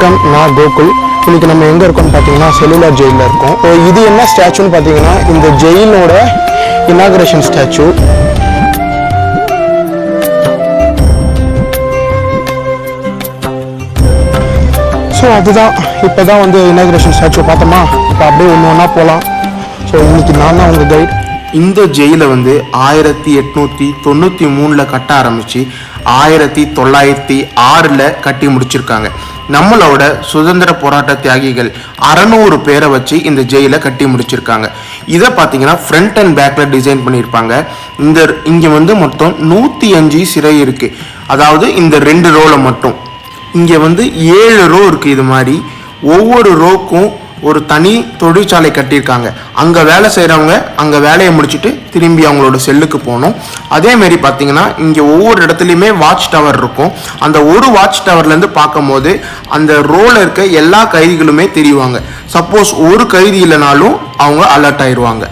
வணக்கம், நான் கோகுல். இன்னைக்கு நம்ம எங்கே இருக்கோம்னு பார்த்தீங்கன்னா செல்லுலார் ஜெயிலில் இருக்கோம். இது என்ன ஸ்டாச்சுன்னு பார்த்தீங்கன்னா இந்த ஜெயிலோட இனாகரேஷன் ஸ்டாச்சு. ஸோ அதுதான் இப்போ தான் வந்து இனாகரேஷன் ஸ்டாச்சு பார்த்தோமா. இப்போ அப்படியே ஒன்று ஒன்றா போகலாம். ஸோ இன்னைக்கு நான் தான் உங்கள் கைட். இந்த ஜெயிலை வந்து 1893 கட்ட ஆரம்பித்து 1906 கட்டி முடிச்சிருக்காங்க. நம்மளோட சுதந்திர போராட்ட தியாகிகள் 600 பேரை வச்சு இந்த ஜெயிலை கட்டி முடிச்சிருக்காங்க. இதை பார்த்தீங்கன்னா ஃப்ரண்ட் அண்ட் பேக்கில் டிசைன் பண்ணியிருப்பாங்க. இங்கே வந்து மொத்தம் 105 சிறை இருக்குது. அதாவது இந்த 2 ரோவில் மட்டும். இங்கே வந்து 7 ரோ இருக்குது. இது மாதிரி ஒவ்வொரு ரோக்கும் ஒரு தனி தொழிற்சாலை கட்டியிருக்காங்க. அங்கே வேலை செய்கிறவங்க அங்கே வேலையை முடிச்சுட்டு திரும்பி அவங்களோட செல்லுக்கு போகணும். அதேமாரி பார்த்தீங்கன்னா இங்கே ஒவ்வொரு இடத்துலையுமே வாட்ச் டவர் இருக்கும். அந்த ஒரு வாட்ச் டவர்லேருந்து பார்க்கும் போது அந்த ரோவில் இருக்க எல்லா கைதிகளுமே தெரிவாங்க. சப்போஸ் ஒரு கைதி இல்லைனாலும் அவங்க அலர்ட் ஆயிடுவாங்க.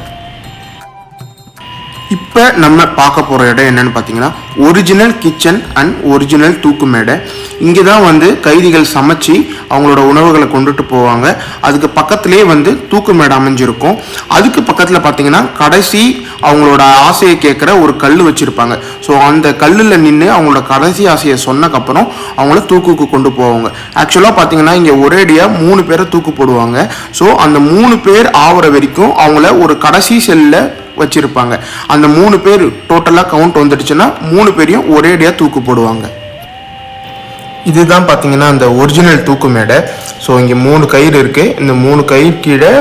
இப்போ நம்ம பார்க்க போகிற இடம் என்னன்னு பார்த்தீங்கன்னா ஒரிஜினல் கிச்சன் அண்ட் ஒரிஜினல் தூக்கு மேடை. இங்கே தான் வந்து கைதிகள் சமைச்சு அவங்களோட உணவுகளை கொண்டுட்டு போவாங்க. அதுக்கு பக்கத்துலேயே வந்து தூக்கு மேடை அமைஞ்சிருக்கும். அதுக்கு பக்கத்தில் பார்த்தீங்கன்னா கடைசி அவங்களோட ஆசையை கேட்குற ஒரு கல் வச்சுருப்பாங்க. ஸோ அந்த கல்லில் நின்று அவங்களோட கடைசி ஆசையை சொன்னக்கப்புறம் அவங்கள தூக்குக்கு கொண்டு போவாங்க. ஆக்சுவலாக பார்த்தீங்கன்னா இங்கே ஒரேடியாக 3 பேரை தூக்கு போடுவாங்க. ஸோ அந்த 3 பேர் ஆகிற வரைக்கும் அவங்கள ஒரு கடைசி செல்லில் வச்சிருப்பாங்க. அந்த 3 பேர் டோட்டலாக கவுண்ட் வந்துடுச்சுன்னா 3 பேரையும் ஒரேடியாக தூக்கு போடுவாங்க. இதுதான் பார்த்தீங்கன்னா அந்த ஒரிஜினல் தூக்கு மேடை. ஸோ இங்கே 3 கயிறு இருக்குது. இந்த 3 கயிறு கீழே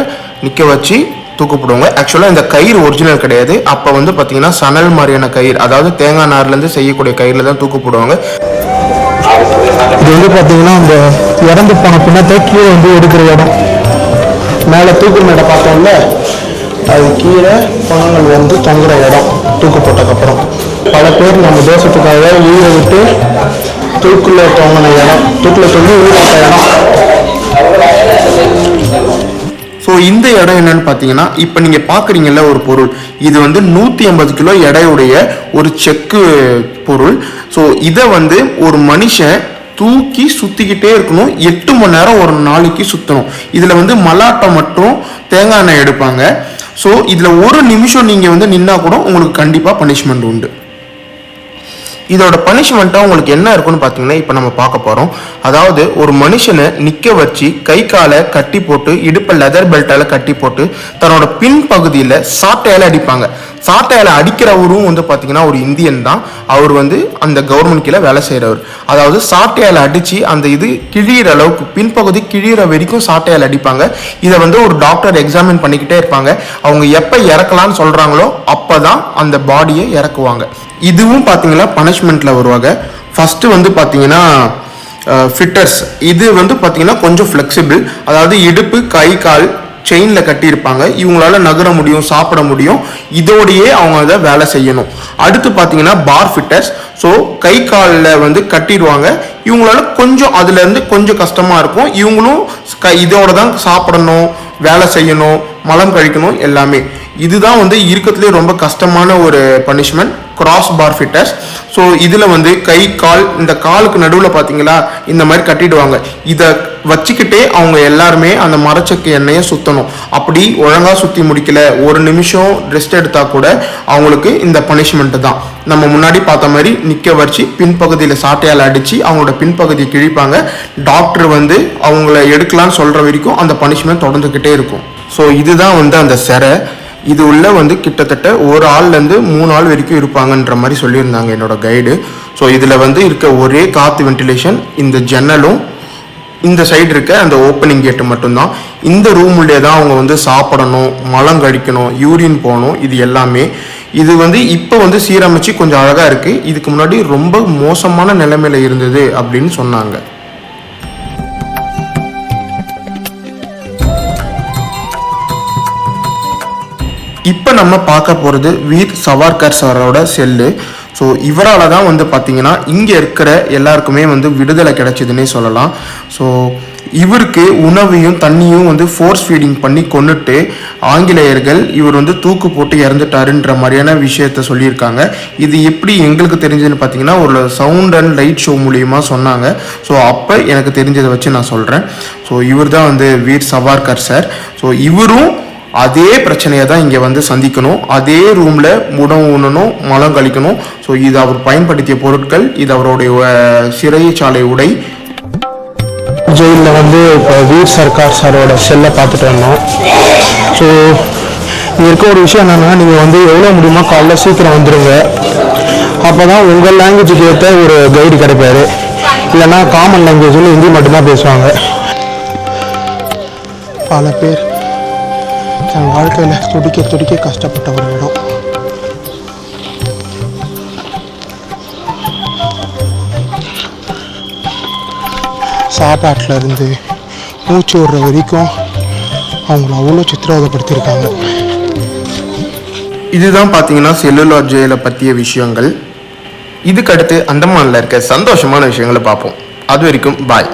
நிற்க வச்சு தூக்கு போடுவாங்க. ஆக்சுவலாக இந்த கயிறு ஒரிஜினல் கிடையாது. அப்போ வந்து பார்த்தீங்கன்னா சணல் மாதிரியான கயிறு, அதாவது தேங்காய் நார்லேருந்து செய்யக்கூடிய கயிறில் தான் தூக்கு போடுவாங்க. இது வந்து பார்த்தீங்கன்னா அந்த இறந்து போன பின்னத்தை கீழே வந்து எடுக்கிற இடம். மேலே தூக்கு மேடை பார்த்தோம்ல, அது கீழே பணங்கள் வந்து தங்குற இடம். தூக்கு போட்டதுக்கப்புறம் பல பேர் நம்ம தேசத்துக்காக உயிரை விட்டு தூக்குல தொங்கின இடம், தூக்குல தொங்கி உயிரிழந்த இடம். ஸோ இந்த இடம் என்னன்னு பார்த்தீங்கன்னா இப்போ நீங்கள் பார்க்குறீங்கல்ல ஒரு பொருள், இது வந்து 150 கிலோ எடையுடைய ஒரு செக்கு பொருள். ஸோ இதை வந்து ஒரு மனுஷன் தூக்கி சுற்றிக்கிட்டே இருக்கணும். 8 மணி நேரம் ஒரு நாளைக்கு சுற்றணும். இதில் வந்து மலாட்டம் மற்றும் தேங்காய் எண்ணெய் எடுப்பாங்க. ஸோ இதில் ஒரு நிமிஷம் நீங்கள் வந்து நின்னா கூட உங்களுக்கு கண்டிப்பாக பனிஷ்மெண்ட் உண்டு. இதோட பனிஷ்மெண்ட்டாக உங்களுக்கு என்ன இருக்குன்னு பார்த்தீங்கன்னா இப்போ நம்ம பார்க்க போகிறோம். அதாவது ஒரு மனுஷனை நிற்க வச்சு கை காலை கட்டி போட்டு இடுப்பில் லெதர் பெல்ட்டால் கட்டி போட்டு தன்னோட பின் பகுதியில் சாட்டையால் அடிப்பாங்க. சாட்டையால் அடிக்கிறவரும் வந்து பார்த்தீங்கன்னா ஒரு இந்தியன் தான். அவர் வந்து அந்த கவர்மெண்ட் கீழே வேலை செய்கிறவர். அதாவது சாட்டையால் அடித்து அந்த இது கிழிகிற அளவுக்கு பின்பகுதி கிழிகிற வரைக்கும் சாட்டையால் அடிப்பாங்க. இதை வந்து ஒரு டாக்டர் எக்ஸாமின் பண்ணிக்கிட்டே இருப்பாங்க. அவங்க எப்போ இறக்கலான்னு சொல்கிறாங்களோ அப்போ தான் அந்த பாடியை இறக்குவாங்க. இதுவும் பார்த்தீங்கன்னா பனிஷ்மெண்ட்டில் வருவாங்க. ஃபஸ்ட்டு வந்து பார்த்தீங்கன்னா ஃபிட்டர்ஸ். இது வந்து பார்த்தீங்கன்னா கொஞ்சம் ஃப்ளெக்சிபிள், அதாவது இடுப்பு கை கால் செயினில் கட்டியிருப்பாங்க. இவங்களால நகர முடியும், சாப்பிட முடியும். இதோடையே அவங்க அதை வேலை செய்யணும். அடுத்து பார்த்தீங்கன்னா பார் ஃபிட்டர்ஸ். ஸோ கை காலில் வந்து கட்டிடுவாங்க. இவங்களால கொஞ்சம் அதுலேருந்து கொஞ்சம் கஷ்டமாக இருக்கும். இவங்களும் இதோட தான் சாப்பிடணும், வேலை செய்யணும், மலம் கழிக்கணும் எல்லாமே. இதுதான் வந்து இருக்கிறதுலே ரொம்ப கஷ்டமான ஒரு பனிஷ்மெண்ட், கிராஸ் பார் ஃபிட்டர்ஸ். ஸோ இதில் வந்து கை கால், இந்த காலுக்கு நடுவில் பார்த்தீங்களா இந்த மாதிரி கட்டிடுவாங்க. இதை வச்சுக்கிட்டே அவங்க எல்லாருமே அந்த மரச்சக்கு எண்ணெயை சுற்றணும். அப்படி ஒழுங்காக சுற்றி முடிக்கல, ஒரு நிமிஷம் ரெஸ்ட் எடுத்தால் கூட அவங்களுக்கு இந்த பனிஷ்மெண்ட்டு தான். நம்ம முன்னாடி பார்த்த மாதிரி நிற்க வச்சு பின்பகுதியில் சாட்டையால் அடித்து அவங்களோட பின்பகுதியை கிழிப்பாங்க. டாக்டர் வந்து அவங்கள எடுக்கலான்னு சொல்கிற வரைக்கும் அந்த பனிஷ்மெண்ட் தொடர்ந்துக்கிட்டே இருக்கும். ஸோ இதுதான் வந்து அந்த சிறை. இது உள்ள வந்து கிட்டத்தட்ட ஒரு ஆள்லேருந்து 3 ஆள் வரைக்கும் இருப்பாங்கன்ற மாதிரி சொல்லியிருந்தாங்க என்னோட கைடு. ஸோ இதில் வந்து இருக்க ஒரே காற்று வென்டிலேஷன் இந்த ஜன்னலும் இந்த சைடு இருக்க அந்த ஓப்பனிங் கேட்டு மட்டும்தான். இந்த ரூம்லேயே தான் அவங்க வந்து சாப்பிடணும், மலம் கழிக்கணும், யூரின் போகணும். இது எல்லாமே இது வந்து இப்போ வந்து சீரமைச்சு கொஞ்சம் அழகாக இருக்குது. இதுக்கு முன்னாடி ரொம்ப மோசமான நிலைமையில் இருந்தது அப்படின்னு சொன்னாங்க. இப்போ நம்ம பார்க்க போகிறது வீர் சவார்கர் சாரோட செல்லு. ஸோ இவரால் தான் வந்து பார்த்திங்கன்னா இங்கே இருக்கிற எல்லாருக்குமே வந்து விடுதலை கிடைச்சிதுன்னே சொல்லலாம். ஸோ இவருக்கு உணவையும் தண்ணியும் வந்து ஃபோர்ஸ் ஃபீடிங் பண்ணி கொண்டுட்டு ஆங்கிலேயர்கள் இவர் வந்து தூக்கு போட்டு இறந்துட்டாருன்ற மாதிரியான விஷயத்த சொல்லியிருக்காங்க. இது எப்படி எங்களுக்கு தெரிஞ்சதுன்னு பார்த்தீங்கன்னா ஒரு சவுண்ட் அண்ட் லைட் ஷோ மூலியமாக சொன்னாங்க. ஸோ அப்போ எனக்கு தெரிஞ்சதை வச்சு நான் சொல்கிறேன். ஸோ இவர் தான் வந்து வீர் சவார்கர் சார். ஸோ இவரும் அதே பிரச்சனையை தான் இங்கே வந்து சந்திக்கணும். அதே ரூமில் உணவு உண்ணணும், மலம் கழிக்கணும். ஸோ இது அவர் பயன்படுத்திய பொருட்கள், இது அவருடைய சிறைச்சாலை உடை. ஜெயிலில் வந்து இப்போ வீர் சர்க்கார் சாரோட செல்லை பார்த்துட்டு வந்தோம். ஸோ இது இருக்க ஒரு விஷயம் என்னென்னா, நீங்கள் வந்து எவ்வளோ முடியுமோ காலைல சீக்கிரம் வந்துடுங்க. அப்போ தான் உங்கள் லாங்குவேஜுக்கு ஏற்ற ஒரு கைடு கிடைப்பாரு. இல்லைன்னா காமன் லாங்குவேஜில் ஹிந்தி மட்டும்தான் பேசுவாங்க. பல பேர் தன் வாழ்க்கையில் துடிக்க கஷ்டப்பட்ட ஒரு இடம். சாப்பாட்டில் இருந்து மூச்சு விடுற வரைக்கும் அவங்கள அவ்வளோ சித்திரவதைப்படுத்தியிருக்காங்க. இதுதான் பார்த்தீங்கன்னா செல்லுலார் ஜெயிலை பற்றிய விஷயங்கள். இதுக்கடுத்து அந்தமானில் இருக்க சந்தோஷமான விஷயங்களை பார்ப்போம். அது வரைக்கும் பாய்.